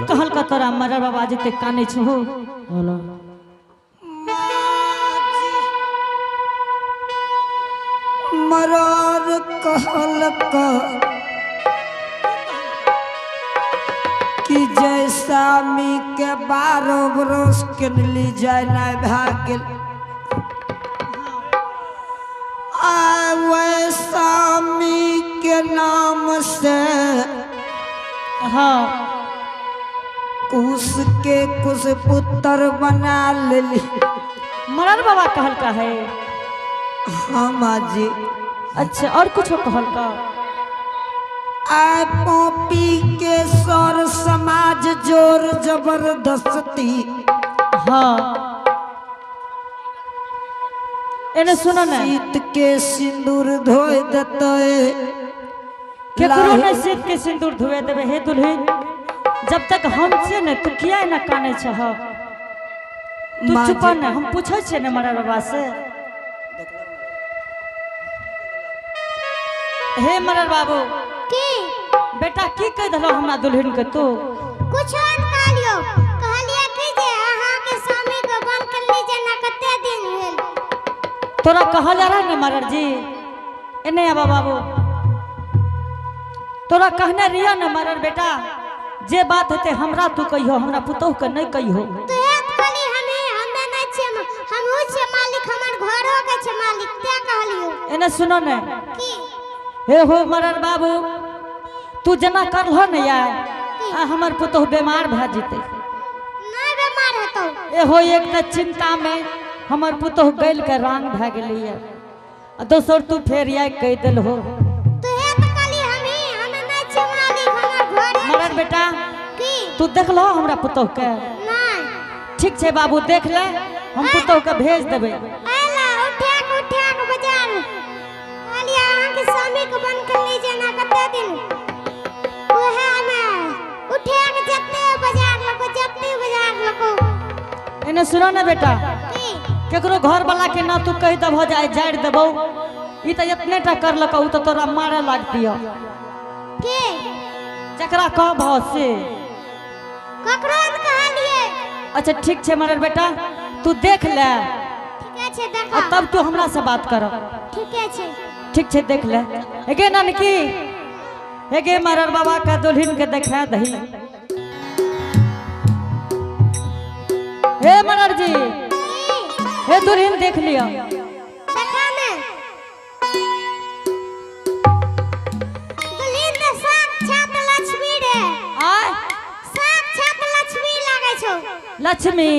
कहल का तोरा मरर बाबा जते काने छो बोलो मरार कहल का कि जैसा मी के 12 बरस के ली जाए ना भागिल वैसा मी के नाम से हाँ कुछ के कुछ पुत्र बना ले मरर बाबा कहल का है। हाँ माँ जी। अच्छा और कुछ कहल का आ पॉपी के सर समाज जोर जबरदस्ती हाँ एने सुनो ना शीत के सिंदूर धोए देते केकरो ने शीत के सिंदूर धोए देबे हे दुल्हन जब तक हमसे न तू किया न काने छह तू चुप न हम पूछै छे न मरर बाबा से हे मरर बाबू की बेटा की कह दलो हमरा दुल्हन के तू कुछ और कहलियो कहलिया कि जे अहाँ के स्वामी को बन कर लीजे ना कते दिन भेल तोरा कहल रहा न मरर जी एने आबा बाबू तोरा कहने रिया न मरर बेटा जे बात होते हमरा तू कहियो हमरा पुतोह के नहीं कहियो तो एक खाली हम देना छे हम हो छे मालिक हमर घरो के छे मालिक क्या कहलियो एने सुनो न की हे हो मरर बाबू तू जना करलो न यार आ हमर पुतोह बीमार भ जेते नहीं बीमार हतो ए हो एक त चिंता में हमर पुतोह गइल के रांग भ गेलिए आ दोसर तू फेर या कह देल हो तो एक खाली हम नहीं छे मालिक हमर घरे मरर बेटा की तू देखलो हमरा पुतोह के नहीं ठीक छे बाबू देख ले हम पुतोह के भेज देबे आला उठा के बाजार कहलिया अहाँ के स्वामी को बन कर लीजे ना कते दिन ओहे में उठा के जत्ते बाजार लको एने सुनो न बेटा की केकरो घर वाला के ना तू कह दब हो जाए जाड़ देबो ई त इतने टा कर लको उ त तोरा मारे लागतियो के जकरा कहब से ककरो न कहलिए अच्छा ठीक छे मरर बेटा तू देख ले ठीक है देखो और तब तू हमरा से बात कर ठीक है ठीक छे देख ले एगे ननकी एगे मरर बाबा का दुल्हन के देखा दही हे मरर जी हे दुल्हन देख लियो देखा ने दुल्हन तो साक्षात लक्ष्मी रे आय साक्षात लक्ष्मी लागे छौ लक्ष्मी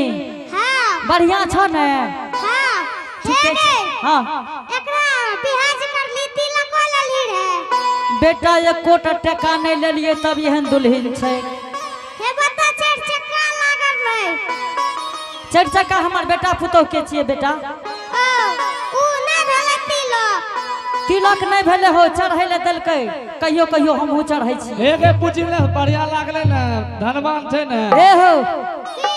हां बढ़िया छ ने हां ठीक है हां एकरा बिहाज कर ली तिलक लली रे बेटा एको टका नहीं ले लिए तब एहन दुल्हन छै हे बता चार चक्का लागल रे चार चक्का हमर बेटा पुतोह के छिए बेटा ओ नहीं भेले तिलक नहीं भेले हो चढ़ै ले देलकै कहियो कहियो हमहू चढ़ै छी एगे पूछले बढ़िया लागले न धनवान छै न ए हो की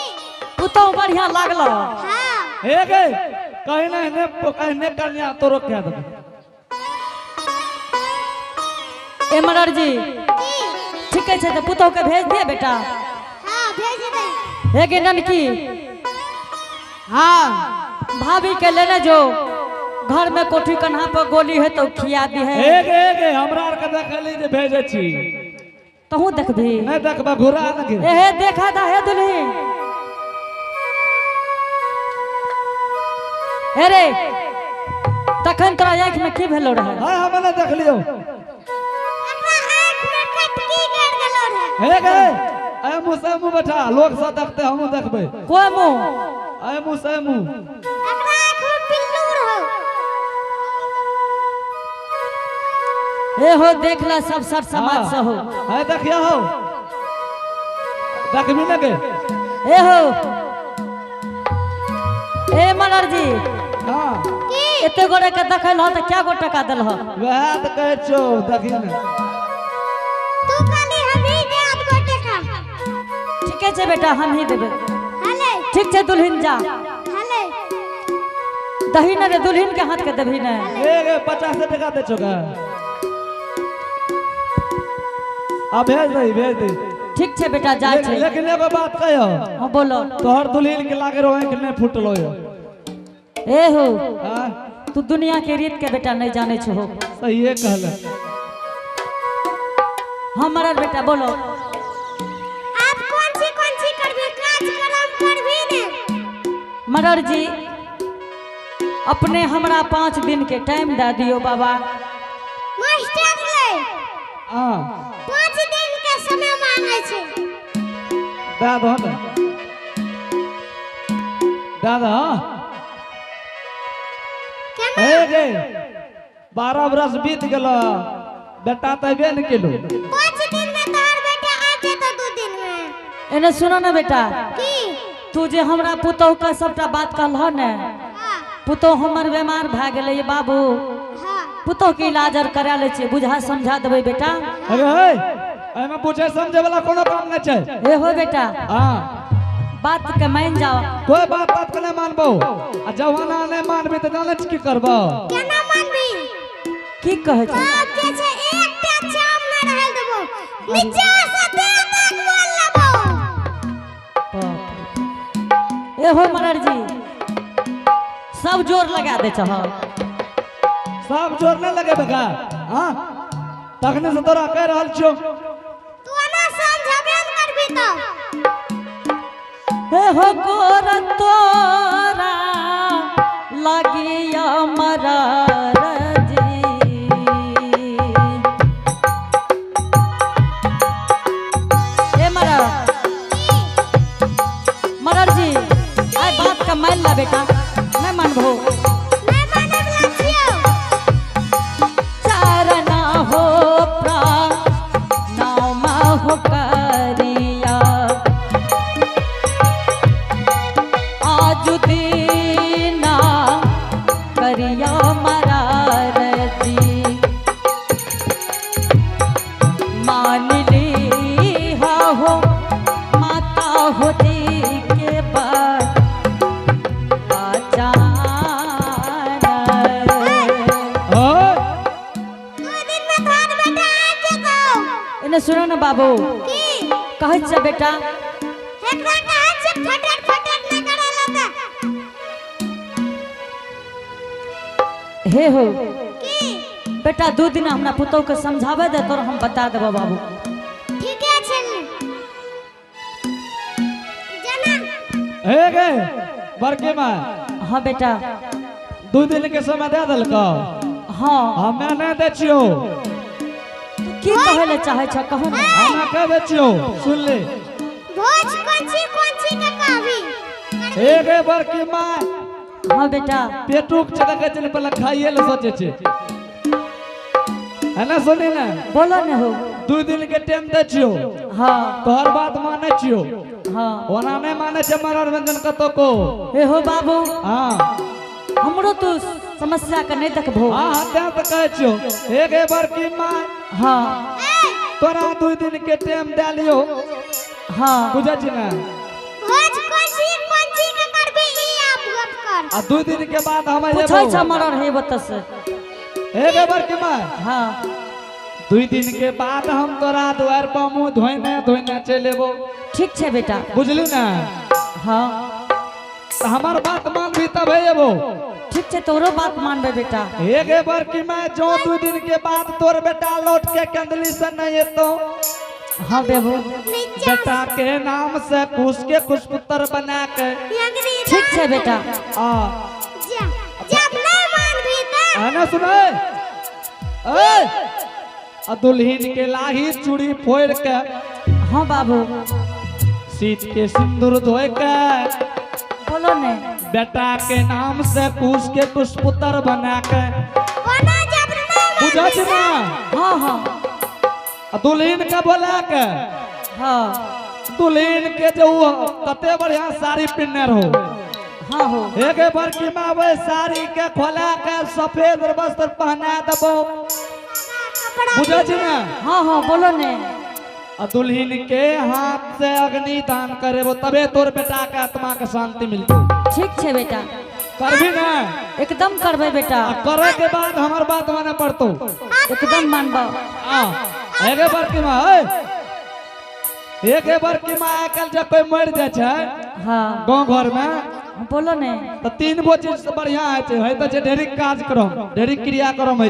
पुतोह बढ़िया लागलो हां एगे कहने कन्या तोरो क्या दे ए मरर जी की ठीक है तो पुतोह के भेज दिए बेटा हां भेज दे हे गे ननकी हाँ भाभी के लेने जो घर में कोठी कन्हा पर गोली है तो खिया दी है एगे हमरा आर के देखली जे भेजे छी तहू देखबी नहीं देखबा घुरा न गिर ए हे देखा दा हे दुल्हन हे रे तखन तोरा आँख में की भेलो रहे हां हम ने देख लियो एकरा आंख में कटकी कर देलो रे एगे ए मुसैमु बैठा लोग सब देखते हम देखबे कोई मुंह ए मुसैमु एकरा आंख में पिल्लू हो ए हो देख ला सब सर समाज से हो है देखिया हो देखबी लगे ए हो ए मलर जी हां की एते गोरे के देखल हो त क्या गो टका देल हो वह त कह छो देखी न तू खाली हम ही दे आद गोटे का ठीक है बेटा हम ही देबे हले ठीक है दुल्हन जा हले दही न रे दुल्हन के हाथ के देबी न एगे 50 टका दे छो का आ भेज दे ठीक छे बेटा जा छे। लेकिन एगो बात कहियो, हाँ बोलो। तोहर दुल्हन के लागे रोए कि नहीं फुटलो यो। ए हो हाँ तू दुनिया के रीत के बेटा नहीं जाने छो हो। सही है कहले। हमारा बेटा बोलो। आप कौन सी करबे काज करम करबी ने। मरर जी अपने हमरा 5 दिन के टाइम दे दियो बाबा। मास्टर ले हाँ 5 दिन के समय मांगे छे। दे दो दे दो। केना हे गे 12 बरस बीत गेलो, बेटा तबे न केलो। 5 दिन में तोहर बेटा आ जेतो 2 दिन में। एने सुनो ना बेटा, की तू जे हमरा पुतोह का सबटा बात कहलह ने, हां पुतोह हमर बीमार भ गेलै बाबू। हां पुतोह के इलाज आर करा ले छे, बुझा समझा देबै बेटा। अरे हे एमे पूछे समझे वाला कोनो काम नहीं छै। ए हो बेटा हाँ बात के मान जाओ। कोई बात के नहीं मानबो, आ जवाना नहीं मानबी तो जाने की करबो। केना मानबी। की कहै छै? बाप के छे एकटा चाम न रहल देबो, नीचा से दे तक बोल लेबो। ए हो मरर जी सब जोर लगा दे छह। सब जोर नहीं लगे बेका। हाँ तखने से तोरा कह रहल छियो। तू ना समझबे न करबी तो। हे हो गोर तोरा लागिया मरर जी। ए मरर जी आय बात का मान ला बेटा, नहीं मानबो। नहीं मानब ला छियो। चारना हो प्राण हो करिया आज दीना करिया मरार जी। मान ली हो माता होती के बाद हाँ 2 दिन में तोहर बेटा आ जेतो। इन्हें सुनो ना बाबू, की कहै छै बेटा एकरा कहे छे फटक न करला त। हे हो की बेटा 2 दिन हमरा पुतोह के समझावे दे तोर हम बता देबो बाबू। ठीके छे जना। हे गे बड़के माँ हाँ बेटा 2 दिन के समय दे दिलको। हाँ हमें नहीं दे छियो। की कहै ले चाहे छ कहू ना। हमें कह दे छियो सुन ले। भोज कौन सी के कहबी। हे गे बड़की माँ हाँ बेटा पेटुक जगह के चले पहले खाइए ले सोचे छे, है ना सुनी ना। बोलो न हो। 2 दिन के टाइम दे छियो, हाँ तोहर बात माने छियो। हाँ ओना नहीं माने छे मरर व्यंजन कतो को। हे हो बाबू हाँ हमरो तू समस्या के नहीं देखबो। हाँ त्या तो कहे छियो। हे गे बड़की माँ हाँ तोरा 2 दिन के टाइम दे लियो, हाँ बुझे छी ना। भोज कौन सी के करबी ई आप गप कर। आ 2 दिन के बाद हम पूछै छ जेबो। मरर हे बत से। हे गे बड़की माँ हाँ 2 दिन के बाद हम तोरा द्वार पर मुंह धोइने चले एबो। ठीक छे बेटा। बुझली ना। हाँ तो हमार बात मान भी तब एबो। ठीक छे तोरो बात मानबे बेटा। हे गे बड़की माँ जो 2 दिन के बाद तोर बेटा लौट के कंदली से नहीं एतो, हाँ बेबू नीचा बेटा के नाम से कुछ पुत्र बना के अंग्रेजी ठीक छे बेटा। आ जा जब नहीं मानबी त। आना सुने। ए आ दुल्हन के लाही चूड़ी फोड़ के हाँ बाबू सीत के सिंदूर धोए के बोलो ने। बेटा के नाम से कुछ पुत्र बना के ओना जब नहीं बुझा छी ना। हाँ हाँ आ दुल्हन के बोला के हाँ दुल्हन के जो कते बढ़िया साड़ी पहनने रहो। हाँ हो एक बड़की माँ वो साड़ी के खोला के सफेद वस्त्र पहना देबो, कपड़ा बुझा छी ना। हाँ हाँ बोलो ने। आ दुल्हन के हाथ से अग्नि दान करेबो तबे तोर बेटा के आत्मा के शांति मिलतो। ठीक छे बेटा करबी ना। एकदम करबे बेटा। आ करे के बाद हमार बात माने पड़तो। एकदम मानबो। आ एगे बड़की माँ ए एक बार की माँ आजकल जब कोई मर जाए छै हाँ गांव घर में बोलो ने तो 3 गो चीज से बढ़िया है तो ढेरी कार्यक्रम ढेरी क्रियाक्रम है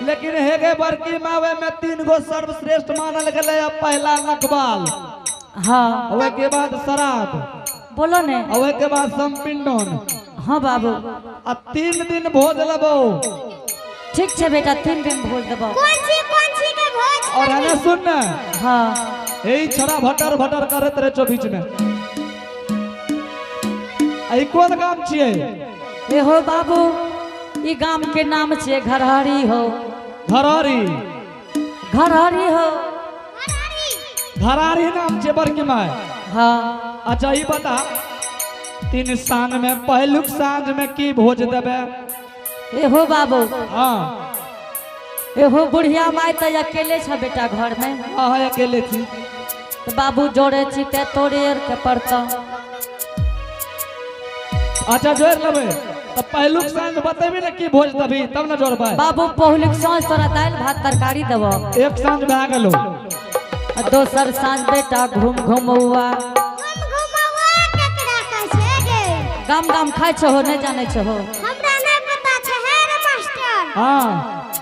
लेकिन हेगे बड़की मावे में 3 गो सर्वश्रेष्ठ मानल गए। पहला नकबाल, हाँ ओए के बाद श्राद्ध, बोलो ने ओए के बाद संपिंडन, हाँ बाबू आ 3 दिन भोज लेबो। ठीक है बेटा 3 दिन भोज देबो। कौन सी के भोज? और है ना सुन ना हाँ यही छोड़ा भटर भटर करत रहे छो बीच में। आई कौन काम छिए? ए हो बाबू ई गाम के नाम छे घरहरी हो। घरारी, घरहरी हो। घरारी नाम छे बड़की माय। हाँ अच्छा ये बता 3 साँझ में पहलुक साँझ में की भोज देबे? ए हो बाबू हाँ ए हो बुढ़िया माय तो अकेले छ बेटा घर में। हाँ अकेले थी। तो बाबू जोड़े छी ते तोड़े के पड़ता। अच्छा जोड़ लेबे तो पहलुक साँझ बतेबी ना की भोज देबी तब ना जोड़बै। बाबू पहलुक साँझ तोरा दाल भात तरकारी देबो। एक साँझ भए गेलो। आ दोसर साँझ बेटा घूम घुमौआ केकरा कहै छै गे? गाम गाम खाइ छहो नहीं जाने छहो। हमरा नहीं पता छै हे रे मास्टर। हाँ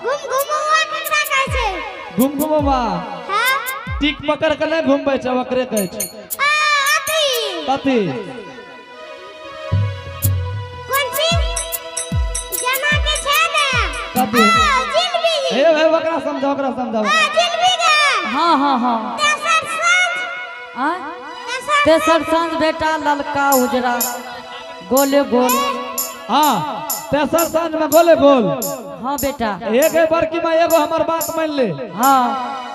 घुमौआ केकरा कहै छै? घूम घुमबा हां टिक पकड़ के नहीं घूमबै छै ओकरे कहै छै। अथी कथी? कौन सी जना के छै ने? कथी? जिलबी। हे ओकरा समझाओ जिलबी गे। हाँ हाँ हाँ तेसर साँझ आ? तेसर साँझ बेटा ललका उजरा गोले गोल। हाँ तेसर साँझ में गोले गोल। हाँ बेटा एक बड़की माँ एगो हमर बात मान ले। हाँ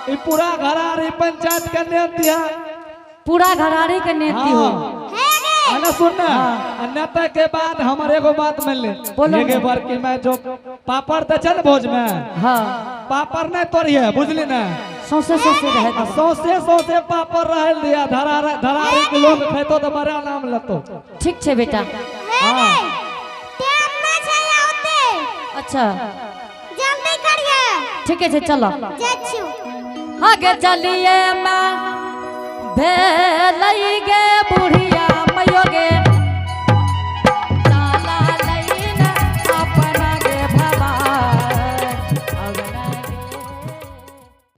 ई पूरा घरारी पंचायत के नेती है। पूरा घरारी के नेती हो। हे गे। ना सुन ना नेता के बाद हमर एगो बात मान ले। बोलो एगे बड़की माँ जो पापड़ दे छै न भोज में हाँ पापड़ नहीं तोड़िए बुझली ना। सौसे सौसे रह दो। सौसे पापड़ रहल दिया धरारी के लोग खेतो तो बड़ा नाम लेतो। ठीक छे बेटा। हे गे। टाइम ना छै ओते। अच्छा जल्दी करिए। ठीक है चलो। जाइ छियो। आगे चलिए माँ भे